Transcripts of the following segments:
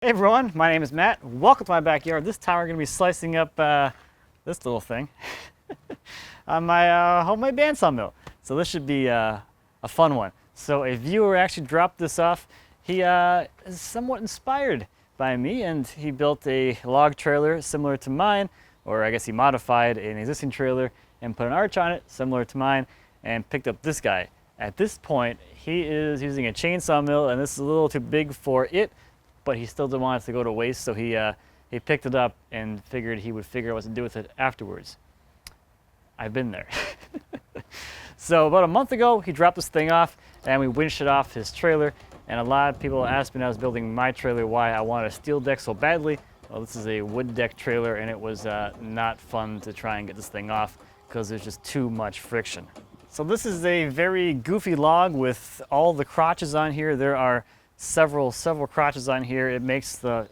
Hey everyone, my name is Matt. Welcome to my backyard. This time we're going to be slicing up this little thing on my homemade bandsaw mill. So this should be a fun one. So a viewer actually dropped this off. He is somewhat inspired by me, and he built a log trailer similar to mine, or I guess he modified an existing trailer and put an arch on it similar to mine and picked up this guy. At this point, he is using a chainsaw mill, and this is a little too big for it, but he still didn't want it to go to waste, so he picked it up and figured he would figure out what to do with it afterwards. I've been there. So about a month ago, he dropped this thing off, and we winched it off his trailer, and a lot of people asked me when I was building my trailer why I wanted a steel deck so badly. Well, this is a wood deck trailer, and it was not fun to try and get this thing off because there's just too much friction. So this is a very goofy log with all the crotches on here. There are several crotches on here. It makes the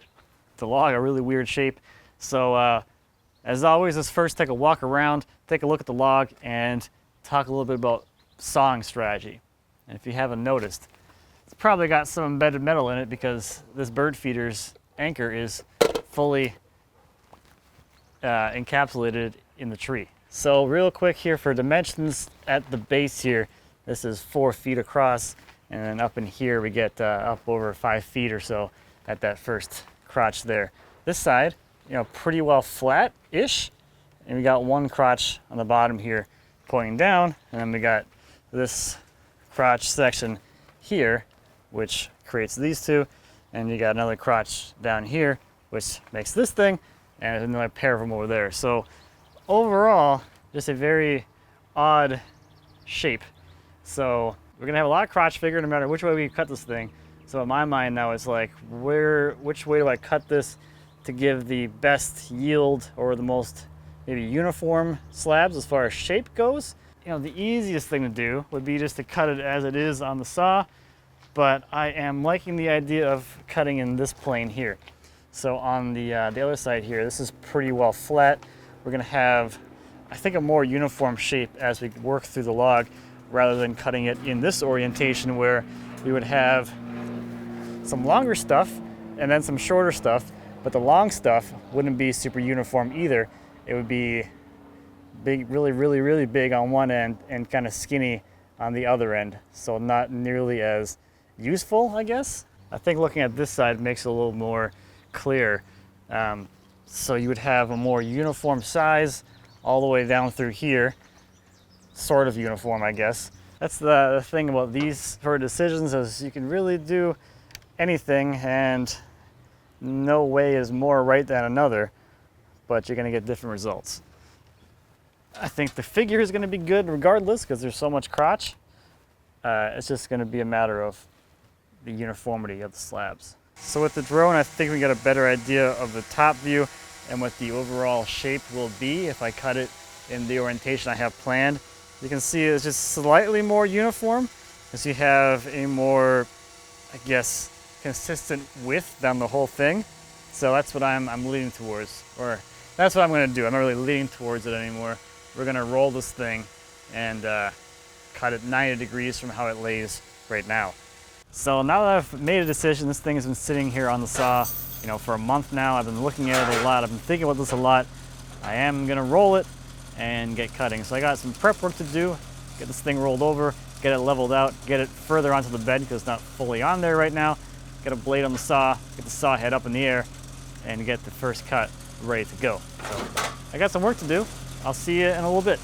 log a really weird shape. So as always, let's first take a walk around, take a look at the log, and talk a little bit about sawing strategy. And if you haven't noticed, it's probably got some embedded metal in it because this bird feeder's anchor is fully encapsulated in the tree. So real quick here for dimensions, at the base here, this is 4 feet across. And then up in here, we get up over 5 feet or so at that first crotch there. This side, pretty well flat-ish. And we got one crotch on the bottom here pointing down. And then we got this crotch section here, which creates these two. And you got another crotch down here, which makes this thing. And another pair of them over there. So overall, just a very odd shape. So we're gonna have a lot of crotch figure no matter which way we cut this thing. So in my mind now it's like, which way do I cut this to give the best yield or the most maybe uniform slabs as far as shape goes? The easiest thing to do would be just to cut it as it is on the saw, but I am liking the idea of cutting in this plane here. So on the other side here, this is pretty well flat. We're gonna have, I think, a more uniform shape as we work through the log, rather than cutting it in this orientation where we would have some longer stuff and then some shorter stuff, but the long stuff wouldn't be super uniform either. It would be big, really big on one end and kind of skinny on the other end. So not nearly as useful, I guess. I think looking at this side makes it a little more clear. So you would have a more uniform size all the way down through here. Sort of uniform, I guess. That's the thing about these sort of decisions, is you can really do anything and no way is more right than another, but you're gonna get different results. I think the figure is gonna be good regardless because there's so much crotch. It's just gonna be a matter of the uniformity of the slabs. So with the drone, I think we got a better idea of the top view and what the overall shape will be if I cut it in the orientation I have planned. You can see it's just slightly more uniform as you have a more, I guess, consistent width down the whole thing. So that's what I'm leaning towards, or that's what I'm gonna do. I'm not really leaning towards it anymore. We're gonna roll this thing and cut it 90 degrees from how it lays right now. So now that I've made a decision, this thing has been sitting here on the saw, for a month now. I've been looking at it a lot. I've been thinking about this a lot. I am gonna roll it and get cutting. So I got some prep work to do, get this thing rolled over, get it leveled out, get it further onto the bed because it's not fully on there right now, get a blade on the saw, get the saw head up in the air, and get the first cut ready to go. So I got some work to do. I'll see you in a little bit.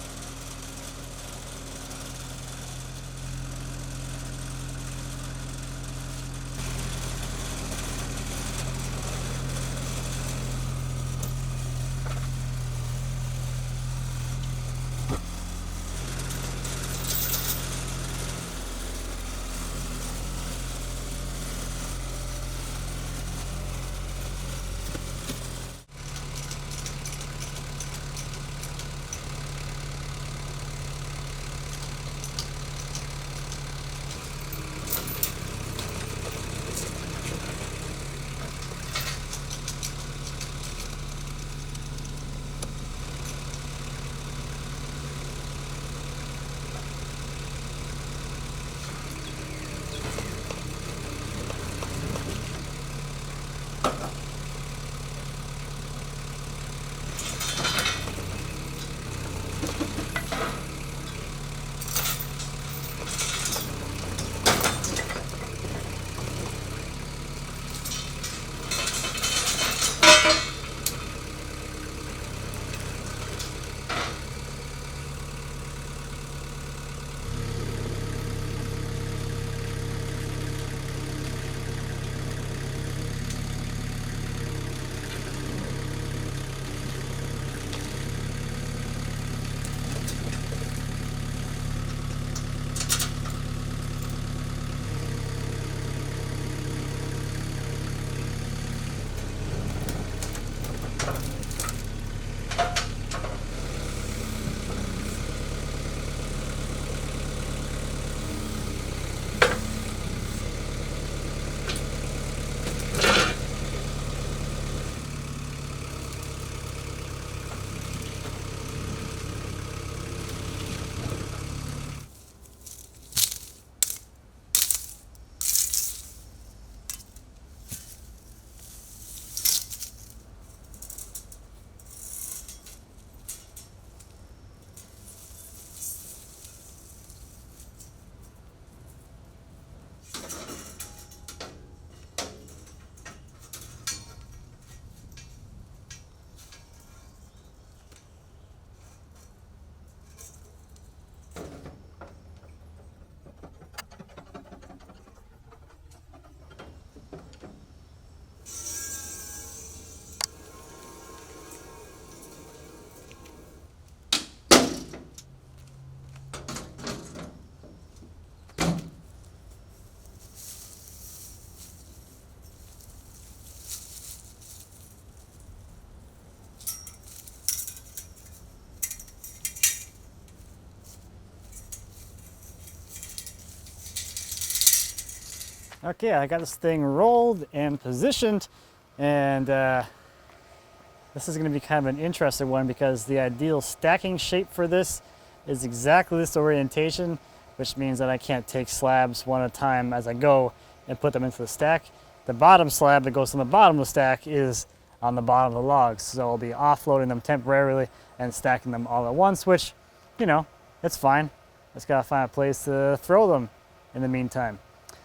Okay, I got this thing rolled and positioned, and this is going to be kind of an interesting one because the ideal stacking shape for this is exactly this orientation, which means that I can't take slabs one at a time as I go and put them into the stack. The bottom slab that goes on the bottom of the stack is on the bottom of the logs, so I'll be offloading them temporarily and stacking them all at once, which, you know, it's fine. Just gotta find a place to throw them in the meantime.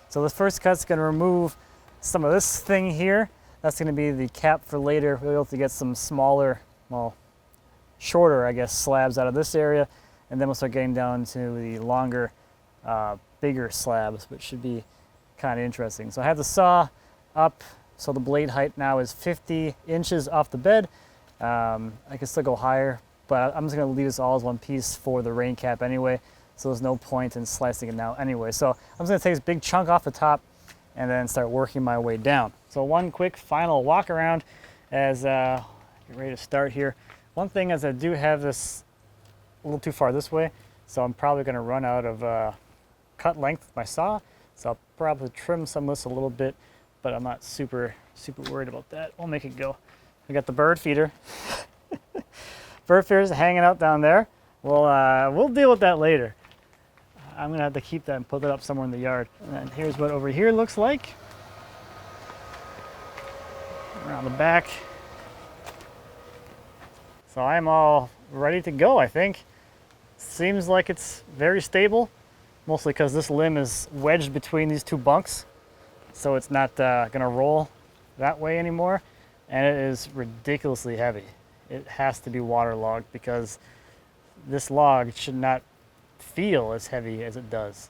So the first cut's gonna remove some of this thing here. That's gonna be the cap for later. We'll be able to get some smaller, well, shorter, I guess, slabs out of this area, and then we'll start getting down to the longer, bigger slabs, which should be kind of interesting. So I have the saw up, so the blade height now is 50 inches off the bed. I can still go higher, but I'm just gonna leave this all as one piece for the rain cap anyway, so there's no point in slicing it now anyway. So I'm just gonna take this big chunk off the top and then start working my way down. So one quick final walk around as get ready to start here. One thing is I do have this a little too far this way, so I'm probably gonna run out of cut length with my saw, so I'll probably trim some of this a little bit, but I'm not super worried about that. We'll make it go. We got the bird feeder. Bird feeder's hanging out down there. We'll deal with that later. I'm gonna have to keep that and put that up somewhere in the yard. And then here's what over here looks like. Around the back. So I'm all ready to go, I think. Seems like it's very stable, mostly because this limb is wedged between these two bunks, so it's not gonna roll that way anymore, and it is ridiculously heavy. It has to be waterlogged because this log should not feel as heavy as it does.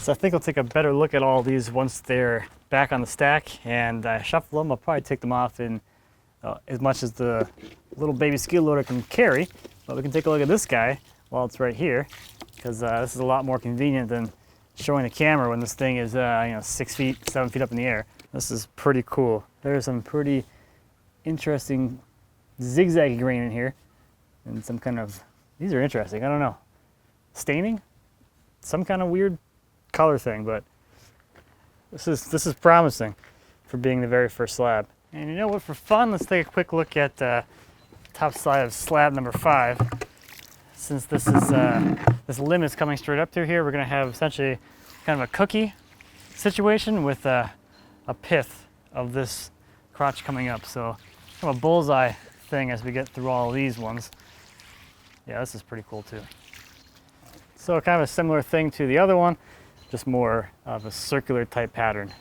So I think I'll take a better look at all these once they're back on the stack and I shuffle them. I'll probably take them off in as much as the little baby skid loader can carry, but we can take a look at this guy while it's right here, because this is a lot more convenient than showing the camera when this thing is 6 feet, 7 feet up in the air. This is pretty cool. There's some pretty interesting zigzaggy grain in here. and some kind of, these are interesting, I don't know, staining? Some kind of weird color thing, but this is promising for being the very first slab. And you know what, for fun, let's take a quick look at top side of slab number 5. Since this is this limb is coming straight up through here, we're going to have essentially kind of a cookie situation with a pith of this crotch coming up. So kind of a bullseye thing as we get through all of these ones. Yeah, this is pretty cool too. So kind of a similar thing to the other one, just more of a circular type pattern.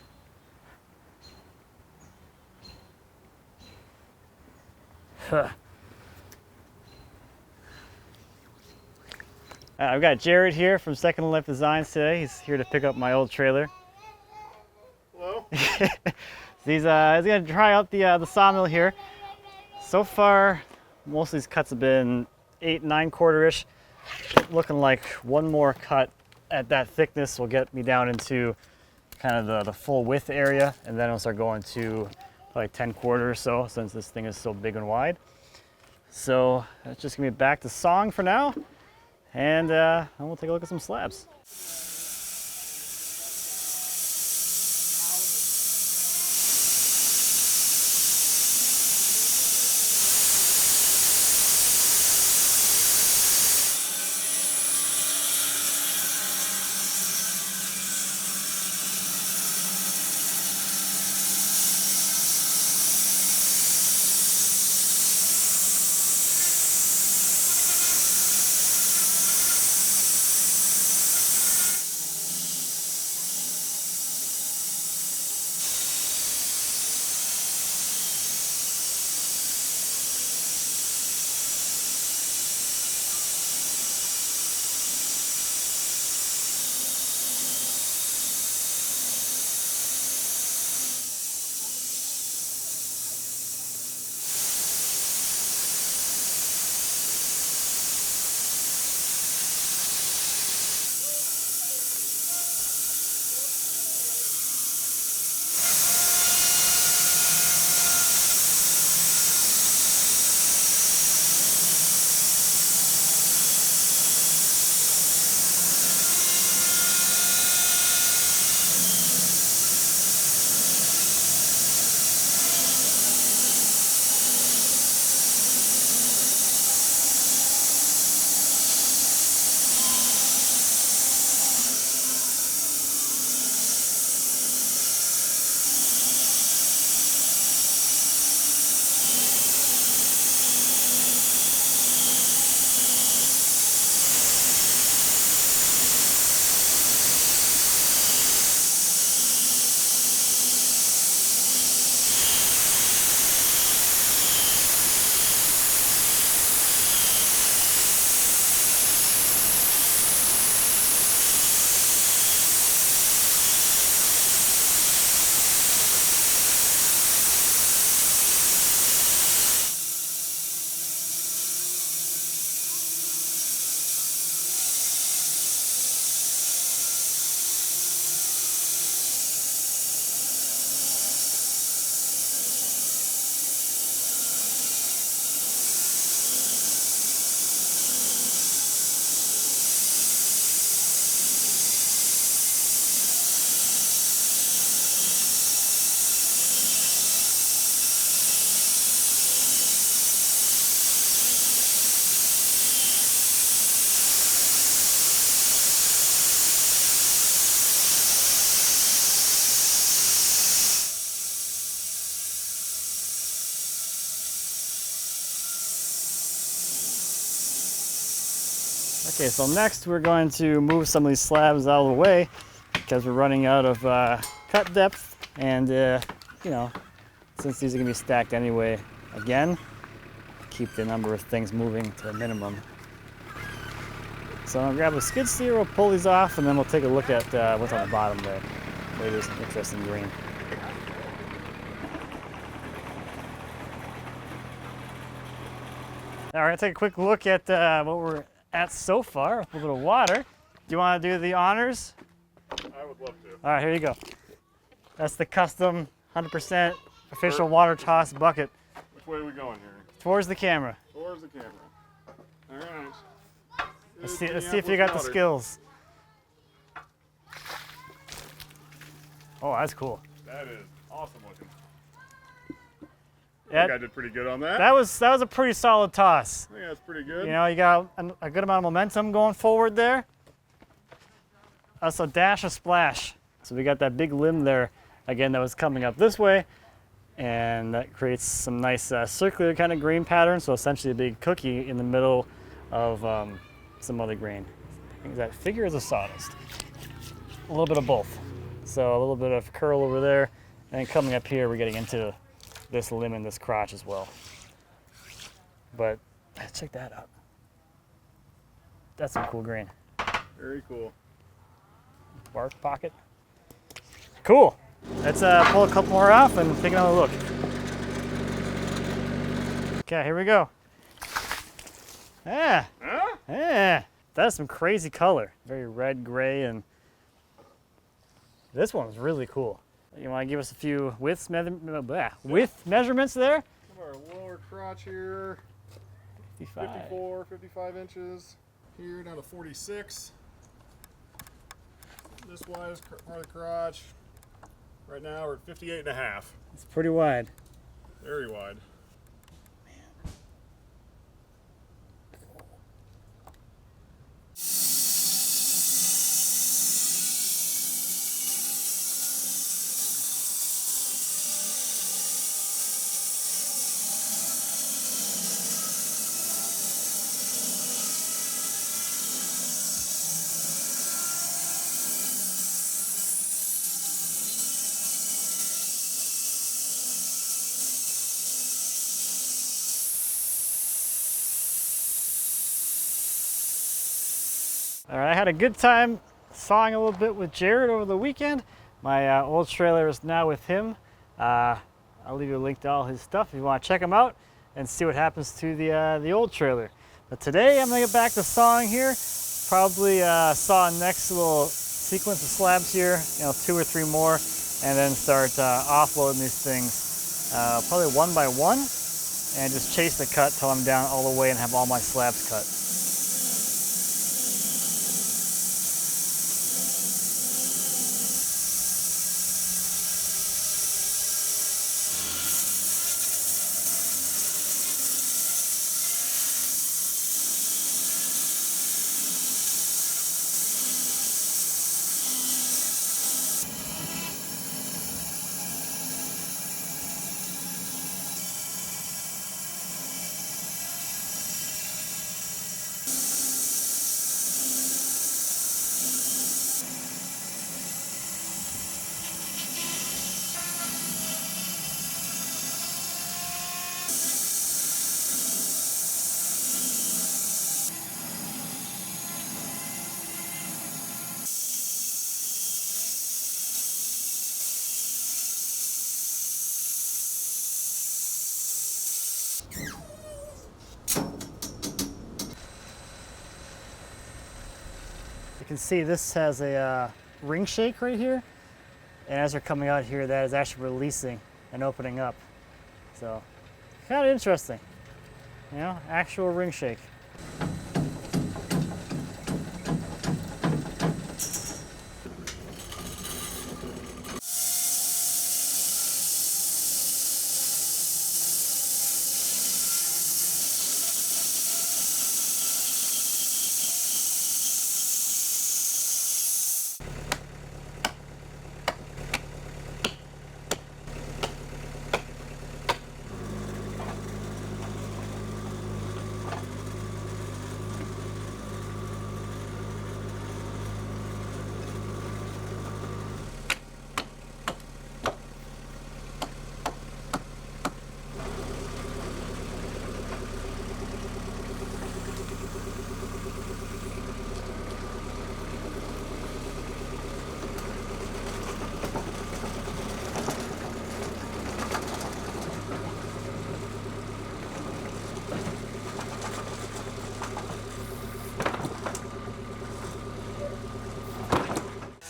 I've got Jarrod here from Second Life Designs today. He's here to pick up my old trailer. Hello. He's gonna try out the sawmill here. So far, most of these cuts have been 8-9 quarter-ish. Looking like one more cut at that thickness will get me down into kind of the full width area, and then I'll start going to probably 10 quarter or so, since this thing is so big and wide. So that's just gonna be back to sawing for now, and we'll take a look at some slabs. Okay, so next we're going to move some of these slabs out of the way because we're running out of cut depth, and you know, since these are going to be stacked anyway, again, keep the number of things moving to a minimum. So I'm going to grab a skid steer, we'll pull these off, and then we'll take a look at what's on the bottom there. Maybe there's some interesting green. All right, take a quick look at what we're at so far with a little water. Do you want to do the honors? I would love to. All right, here you go. That's the custom 100% official water toss bucket. Which way are we going here? Towards the camera. Towards the camera. All right. Let's see if you got the skills. Oh, that's cool. That is awesome looking. I Yeah, think I did pretty good on that. that was a pretty solid toss. I think that's pretty good. You know, you got a good amount of momentum going forward there. That's a dash, a splash. So we got that big limb there, again, that was coming up this way, and that creates some nice circular kind of grain pattern. So essentially a big cookie in the middle of some other grain. Is that figure is a sawdust? A little bit of both. So a little bit of curl over there, and then coming up here, we're getting into this limb and this crotch as well. But check that out. That's some cool grain. Very cool. Bark pocket. Cool. Let's pull a couple more off and take another look. Okay, here we go. Yeah. Huh? Yeah. That's some crazy color. Very red, gray, and this one's really cool. You want to give us a few width measurements there? Our lower crotch here, 54, 55 inches. Here down to 46. This wide part of the crotch. Right now we're at 58 and a half. It's pretty wide. Very wide. All right, I had a good time sawing a little bit with Jarrod over the weekend. My old trailer is now with him. I'll leave you a link to all his stuff if you want to check him out and see what happens to the old trailer. But today I'm gonna get back to sawing here. Probably saw next little sequence of slabs here, 2 or 3 more, and then start offloading these things probably one by one, and just chase the cut till I'm down all the way and have all my slabs cut. You can see this has a ring shake right here, and as they're coming out here, that is actually releasing and opening up. So, kind of interesting, actual ring shake.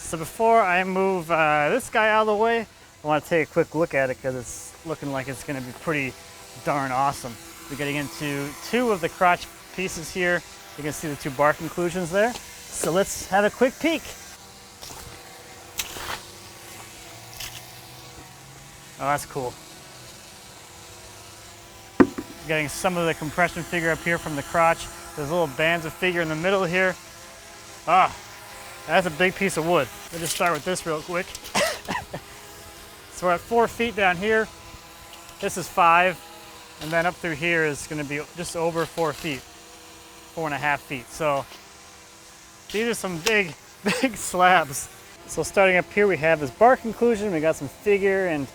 So before I move this guy out of the way, I want to take a quick look at it because it's looking like it's going to be pretty darn awesome. We're getting into 2 of the crotch pieces here. You can see the 2 bark inclusions there. So let's have a quick peek. Oh, that's cool. Getting some of the compression figure up here from the crotch. There's little bands of figure in the middle here. Ah, that's a big piece of wood. Let me just start with this real quick. So we're at 4 feet down here. This is 5. And then up through here is going to be just over 4 feet, 4.5 feet. So these are some big slabs. So starting up here, we have this bark inclusion. We got some figure and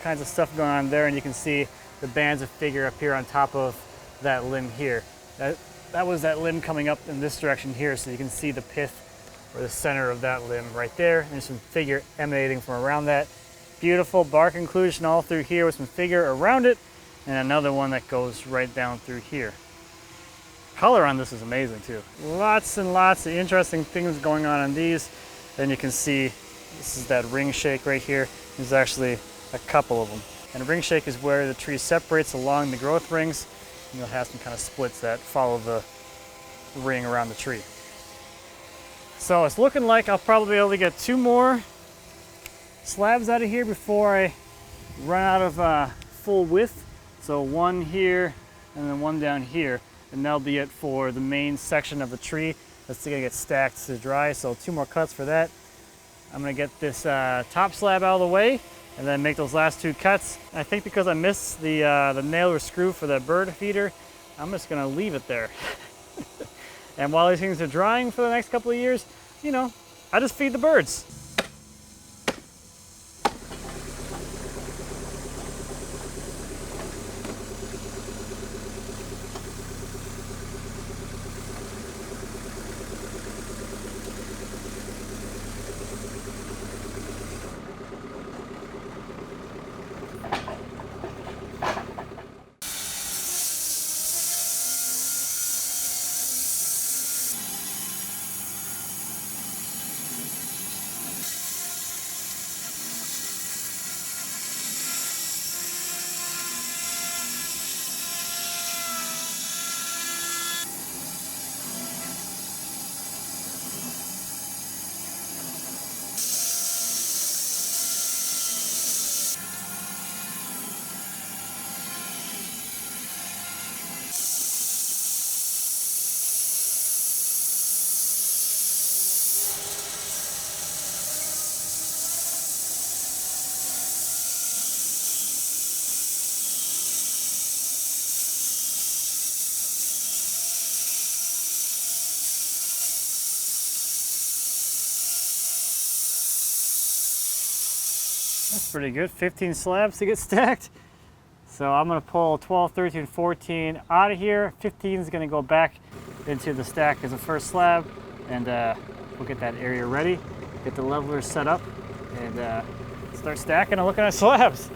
kinds of stuff going on there, and you can see the bands of figure up here on top of that limb here. That was that limb coming up in this direction here, so you can see the pith or the center of that limb right there. And there's some figure emanating from around that. Beautiful bark inclusion all through here with some figure around it, and another one that goes right down through here. Color on this is amazing too. Lots and lots of interesting things going on these. Then you can see this is that ring shake right here. There's actually a couple of them. And a ring shake is where the tree separates along the growth rings, and you'll have some kind of splits that follow the ring around the tree. So it's looking like I'll probably be able to get 2 more slabs out of here before I run out of full width. So 1 here and then 1 down here, and that'll be it for the main section of the tree that's gonna get stacked to dry. So 2 more cuts for that. I'm gonna get this top slab out of the way and then make those last 2 cuts. I think because I missed the nail or screw for the bird feeder, I'm just gonna leave it there. And while these things are drying for the next couple of years, you know, I just feed the birds. That's pretty good, 15 slabs to get stacked. So I'm gonna pull 12, 13, 14 out of here. 15 is gonna go back into the stack as a first slab, and we'll get that area ready, get the levelers set up, and start stacking and looking at slabs.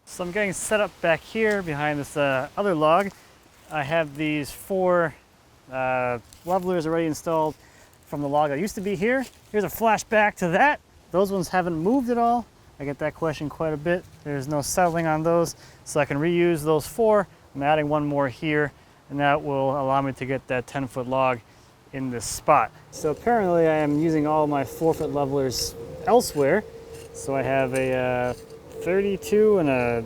So I'm getting set up back here behind this other log. I have these 4 levelers already installed from the log that used to be here. Here's a flashback to that. Those ones haven't moved at all. I get that question quite a bit. There's no settling on those, so I can reuse those 4. I'm adding 1 more here, and that will allow me to get that 10-foot log in this spot. So apparently I am using all my 4-foot levelers elsewhere. So I have a 32 and a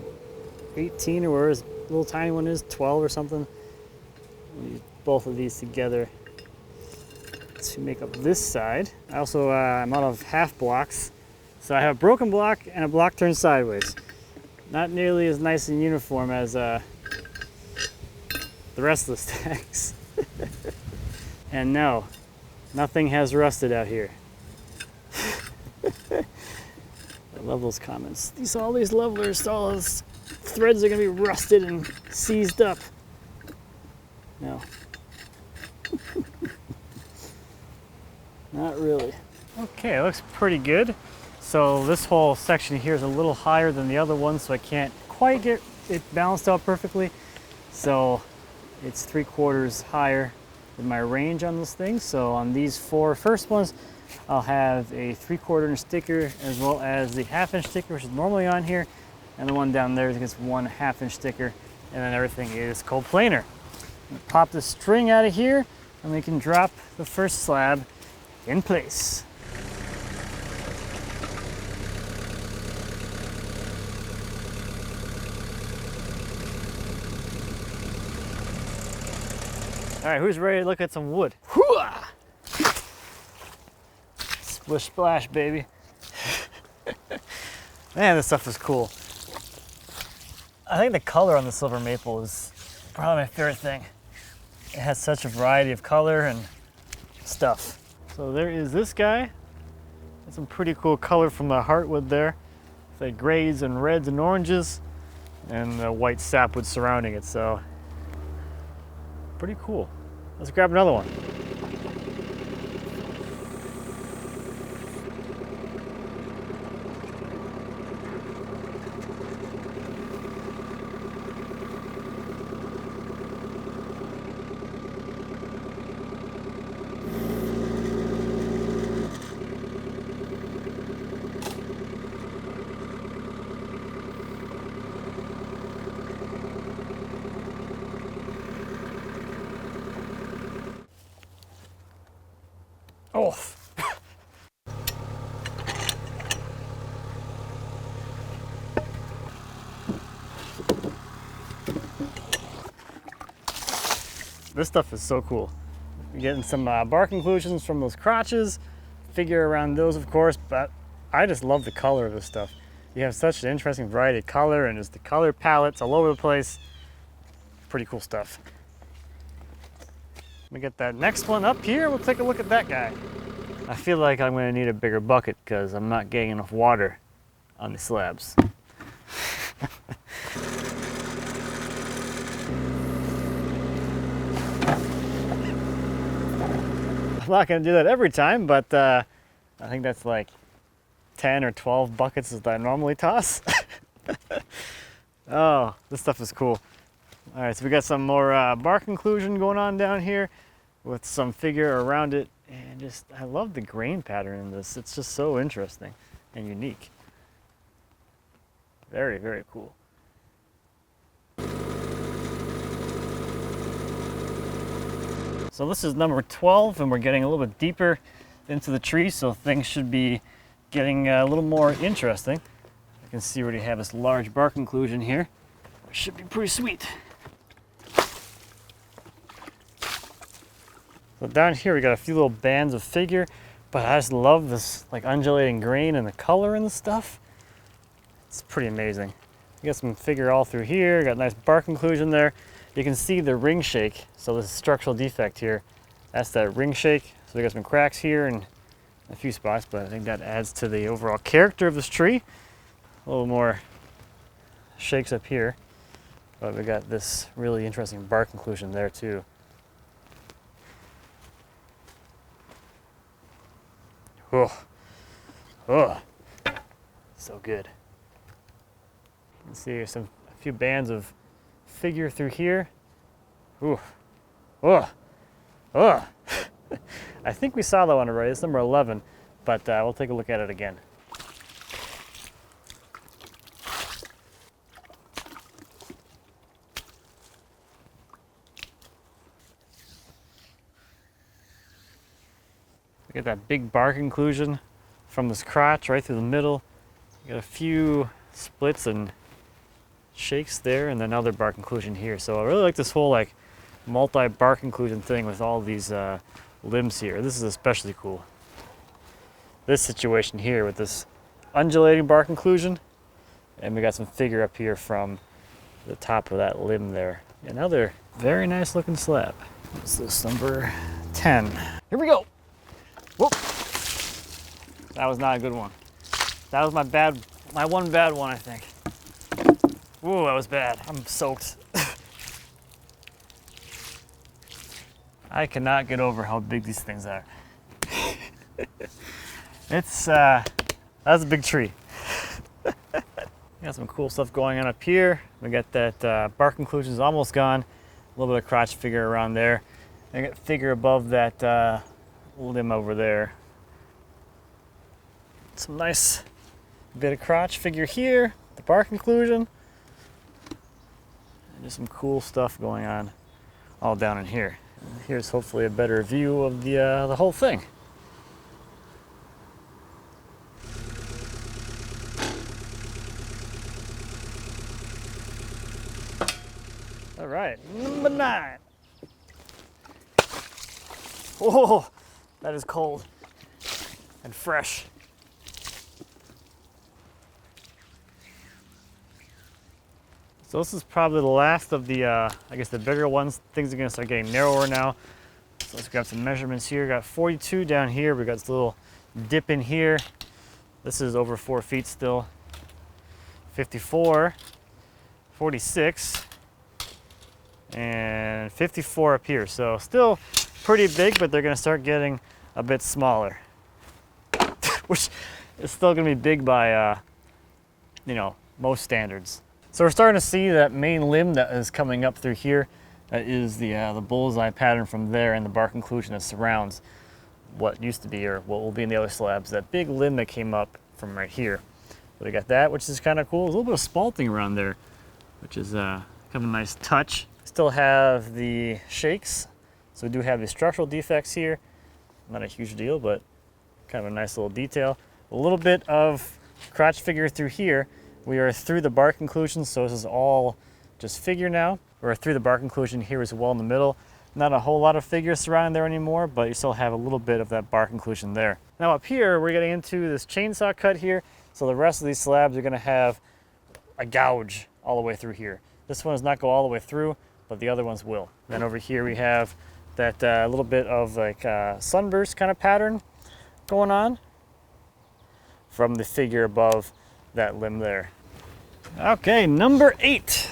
18, or where his little tiny one is, 12 or something. Use both of these together to make up this side. I also, I'm out of half blocks. So I have a broken block and a block turned sideways. Not nearly as nice and uniform as the rest of the stacks. And no, nothing has rusted out here. I love those comments. All these levelers, all those threads are gonna be rusted and seized up. No. Not really. Okay, it looks pretty good. So this whole section here is a little higher than the other one, so I can't quite get it balanced out perfectly. So it's 3/4 higher than my range on this thing. So on these 4 first ones, I'll have a 3/4 inch sticker as well as the 1/2 inch sticker, which is normally on here. And the one down there gets 1/2 inch sticker, and then everything is cold planar. Pop the string out of here, and we can drop the first slab in place. All right, who's ready to look at some wood? Hoo-ah! Splish splash, baby. Man, this stuff is cool. I think the color on the silver maple is probably my favorite thing. It has such a variety of color and stuff. So there is this guy. That's some pretty cool color from the heartwood there. It's like grays and reds and oranges, and the white sapwood surrounding it. So pretty cool. Let's grab another one. Oh. This stuff is so cool. You're getting some bark inclusions from those crotches, figure around those of course, but I just love the color of this stuff. You have such an interesting variety of color, and just the color palettes all over the place. Pretty cool stuff. Let me get that next one up here. We'll take a look at that guy. I feel like I'm going to need a bigger bucket because I'm not getting enough water on the slabs. I'm not going to do that every time, but I think that's like 10 or 12 buckets that I normally toss. Oh, this stuff is cool. All right, so we got some more bark inclusion going on down here with some figure around it. And just, I love the grain pattern in this. It's just so interesting and unique. Very, very cool. So this is number 12, and we're getting a little bit deeper into the tree, so things should be getting a little more interesting. You can see we already have this large bark inclusion here, which should be pretty sweet. So down here we got a few little bands of figure, but I just love this like undulating grain and the color and the stuff. It's pretty amazing. You got some figure all through here, got a nice bark inclusion there. You can see the ring shake, so this structural defect here, that's that ring shake. So we got some cracks here and a few spots, but I think that adds to the overall character of this tree. A little more shakes up here, but we got this really interesting bark inclusion there too. Oh, oh, so good. You can see a few bands of figure through here. Ooh, oh, oh. I think we saw that one already. It's number 11, but we'll take a look at it again. We got that big bark inclusion from this crotch right through the middle. We got a few splits and shakes there, and then another bark inclusion here. So I really like this whole like multi-bark inclusion thing with all these limbs here. This is especially cool. This situation here with this undulating bark inclusion, and we got some figure up here from the top of that limb there. Another very nice looking slab. What's this, number 10? Here we go. Whoop. That was not a good one. That was my one bad one, I think. Ooh, that was bad. I'm soaked. I cannot get over how big these things are. That's a big tree. Got some cool stuff going on up here. We got that bark inclusion is almost gone. A little bit of crotch figure around there. I got figure above that limb over there. Some nice bit of crotch figure here. The bark inclusion. And just some cool stuff going on all down in here. Here's hopefully a better view of the whole thing. All right, number 9. Whoa, that is cold and fresh. So this is probably the last of the, I guess the bigger ones. Things are gonna start getting narrower now. So let's grab some measurements here. Got 42 down here. We got this little dip in here. This is over 4 feet still. 54, 46, and 54 up here. So still pretty big, but they're gonna start getting a bit smaller. Which is still gonna be big by, you know, most standards. So we're starting to see that main limb that is coming up through here. That is the bullseye pattern from there, and the bark inclusion that surrounds what used to be, or what will be in the other slabs. That big limb that came up from right here. So we got that, which is kind of cool. There's a little bit of spalting around there, which is kind of a nice touch. Still have the shakes. So we do have the structural defects here. Not a huge deal, but kind of a nice little detail. A little bit of crotch figure through here. We are through the bark inclusion, so this is all just figure now. We're through the bark inclusion here as well in the middle. Not a whole lot of figure surrounding there anymore, but you still have a little bit of that bark inclusion there. Now up here, we're getting into this chainsaw cut here, so the rest of these slabs are gonna have a gouge all the way through here. This one does not go all the way through, but the other ones will. Then over here we have that little bit of like sunburst kind of pattern going on from the figure above that limb there. Okay, number 8.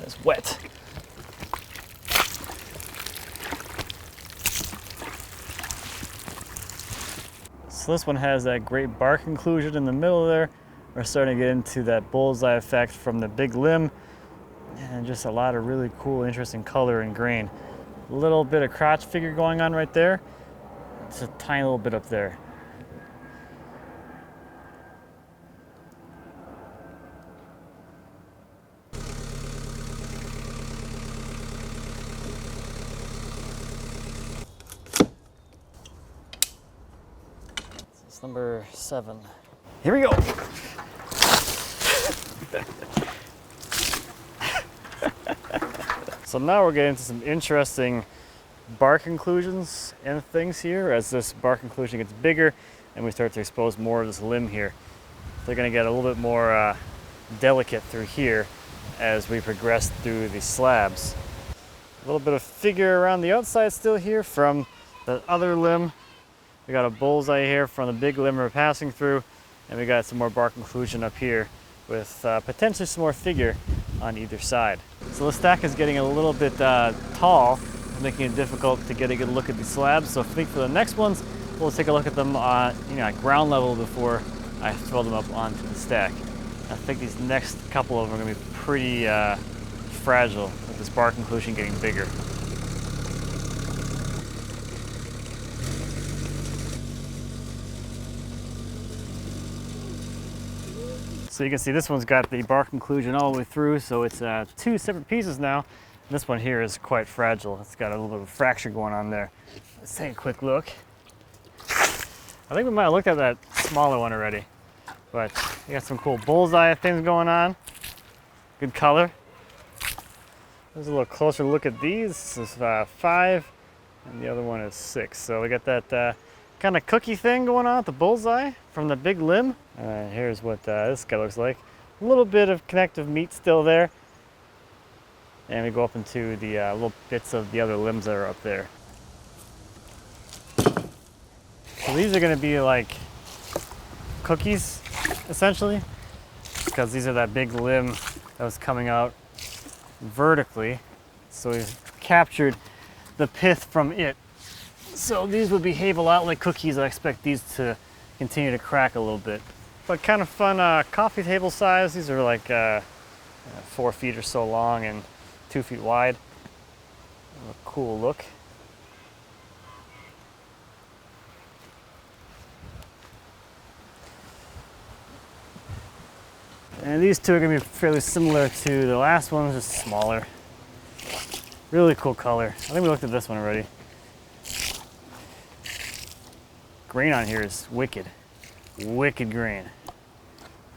It's wet. So this one has that great bark inclusion in the middle there. We're starting to get into that bullseye effect from the big limb, and just a lot of really cool, interesting color and grain. A little bit of crotch figure going on right there. It's a tiny little bit up there. Number 7. Here we go. So now we're getting into some interesting bark inclusions and things here. As this bark inclusion gets bigger and we start to expose more of this limb here, they're going to get a little bit more delicate through here as we progress through the slabs. A little bit of figure around the outside still here from the other limb. We got a bullseye here from the big limb we're passing through, and we got some more bark inclusion up here with potentially some more figure on either side. So the stack is getting a little bit tall, making it difficult to get a good look at these slabs. So I think for the next ones, we'll take a look at them at ground level before I throw them up onto the stack. I think these next couple of them are going to be pretty fragile with this bark inclusion getting bigger. So you can see this one's got the bark inclusion all the way through, so it's 2 separate pieces now. This one here is quite fragile. It's got a little bit of a fracture going on there. Let's take a quick look. I think we might have looked at that smaller one already, but you got some cool bullseye things going on. Good color. There's a little closer look at these. This is 5, and the other one is 6. So we got that kind of cookie thing going on with the bullseye from the big limb. Here's what this guy looks like. A little bit of connective meat still there. And we go up into the little bits of the other limbs that are up there. So these are going to be like cookies, essentially, because these are that big limb that was coming out vertically. So we've captured the pith from it. So these would behave a lot like cookies. I expect these to continue to crack a little bit. But kind of fun coffee table size. These are like 4 feet or so long and 2 feet wide. A cool look. And these two are going to be fairly similar to the last one, just smaller. Really cool color. I think we looked at this one already. Grain on here is wicked. Wicked grain.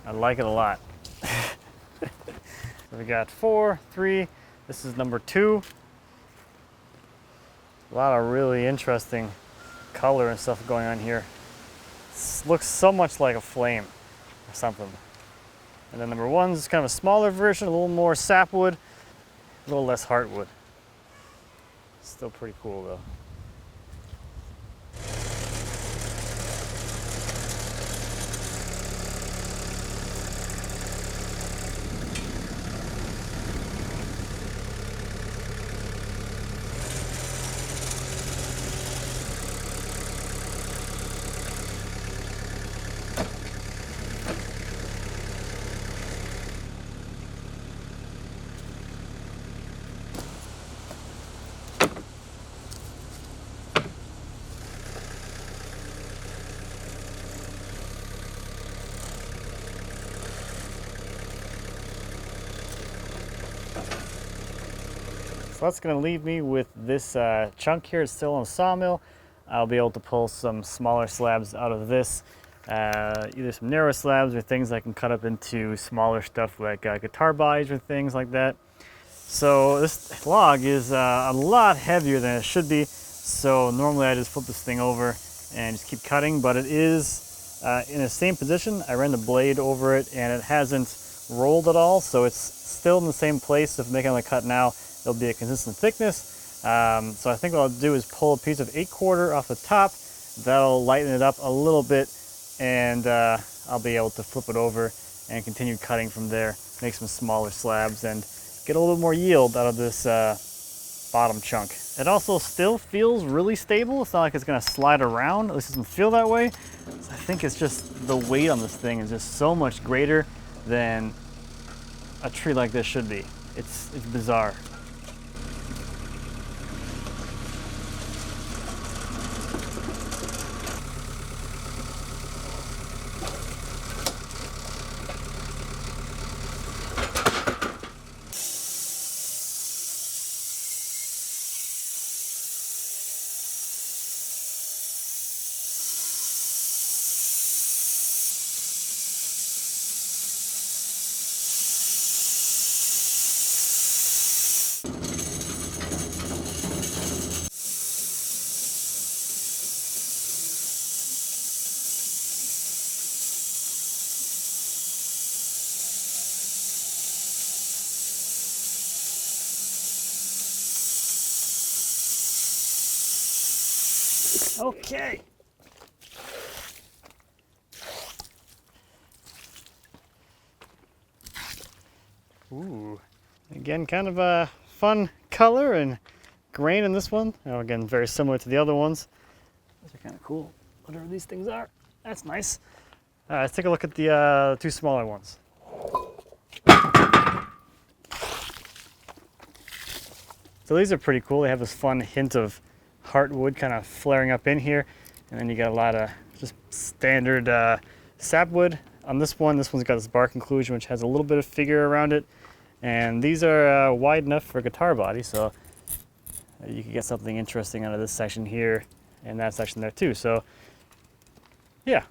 I like it a lot. So we got 4, 3. This is number 2. A lot of really interesting color and stuff going on here. This looks so much like a flame or something. And then number 1 is kind of a smaller version, a little more sapwood, a little less heartwood. Still pretty cool though. So that's going to leave me with this chunk here. It's still on sawmill. I'll be able to pull some smaller slabs out of this, either some narrow slabs or things I can cut up into smaller stuff like guitar bodies or things like that. So this log is a lot heavier than it should be. So normally I just flip this thing over and just keep cutting, but it is in the same position. I ran the blade over it and it hasn't rolled at all. So it's still in the same place. If I'm making a cut now, it'll be a consistent thickness. So I think what I'll do is pull a piece of 8/4 off the top. That'll lighten it up a little bit, and I'll be able to flip it over and continue cutting from there, make some smaller slabs, and get a little more yield out of this bottom chunk. It also still feels really stable. It's not like it's gonna slide around, at least it doesn't feel that way. So I think it's just the weight on this thing is just so much greater than a tree like this should be. It's bizarre. Okay. Ooh. Again, kind of a fun color and grain in this one. Oh, again, very similar to the other ones. Those are kind of cool. Whatever these things are. That's nice. All right, let's take a look at the 2 smaller ones. So these are pretty cool. They have this fun hint of heartwood kind of flaring up in here, and then you got a lot of just standard sapwood on this one. This one's got this bark inclusion, which has a little bit of figure around it, And these are wide enough for a guitar body, so you can get something interesting out of this section here and that section there too. So yeah,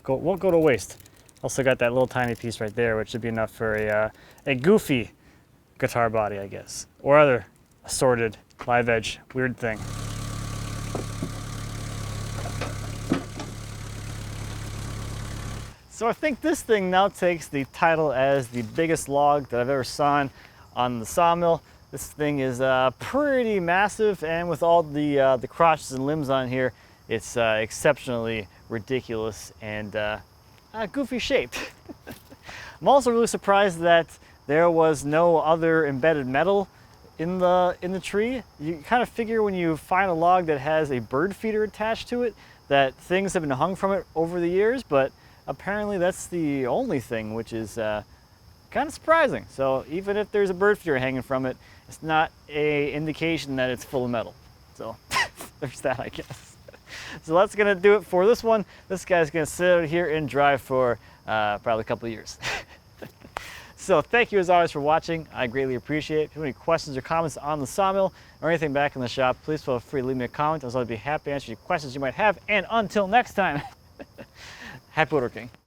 won't go to waste. Also got that little tiny piece right there, which should be enough for a goofy guitar body, I guess, or other assorted live edge weird thing. So I think this thing now takes the title as the biggest log that I've ever sawn on the sawmill. This thing is pretty massive, and with all the crotches and limbs on here, it's exceptionally ridiculous and goofy shaped. I'm also really surprised that there was no other embedded metal in the tree. You kind of figure when you find a log that has a bird feeder attached to it that things have been hung from it over the years, but apparently that's the only thing, which is kind of surprising. So even if there's a bird feeder hanging from it, it's not a indication that it's full of metal. So there's that, I guess. So that's gonna do it for this one. This guy's gonna sit out here and dry for probably a couple of years. So thank you as always for watching. I greatly appreciate it. If you have any questions or comments on the sawmill or anything back in the shop, please feel free to leave me a comment. I'd be happy to answer any questions you might have. And until next time, happy woodworking.